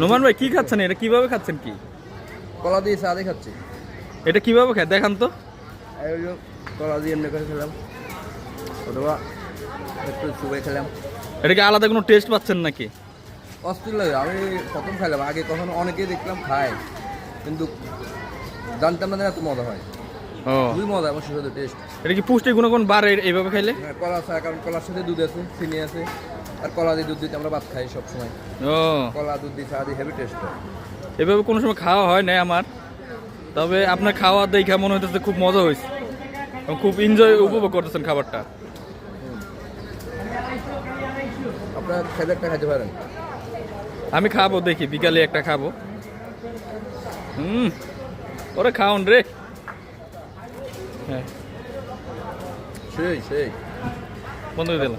নোমান ভাই কি খাচ্ছেন? এটা কিভাবে খাচ্ছেন? কি কলা দিয়ে চা দিয়ে খাচ্ছি। এটা কিভাবে খায় দেখান তো। এই যে কলা দিয়ে এমনি করে খেলাম, অথবা একটু চুবে খেলাম। এটা কি আলাদা কোনো টেস্ট পাচ্ছেন নাকি? অস্থির লাগে। আমি প্রথম খাইলাম, আগে কখনো অনেকেই দেখলাম খায়, কিন্তু জানতাম না যে এত মজা হয়। ও, খুবই মজা এবং সুস্বাদু টেস্ট। এটা কি পুষ্টি গুণগুণ বাড়ে এইভাবে খাইলে? হ্যাঁ, কলা চা, কারণ কলার সাথে দুধ আছে, চিনি আছে, আর কলা দিয়ে দুধ দিতে আমরা ভাত খাই সবসময়। ও, কলা দুধ দিয়ে চা দিয়ে হেভি টেস্ট হয়। এভাবে কোনো সময় খাওয়া হয় নাই আমার, তবে আপনার খাওয়া দেখে মনে হইতেছে খুব মজা হয়েছে এবং খুব এনজয় উপভোগ করতেছেন খাবারটা। আপনার খেলে একটা খাইতে পারেন। আমি খাবো, দেখি বিকালে একটা খাবো। ওরে খাওন রে। হ্যাঁ, সেই সেই বন্ধ করে দিলাম।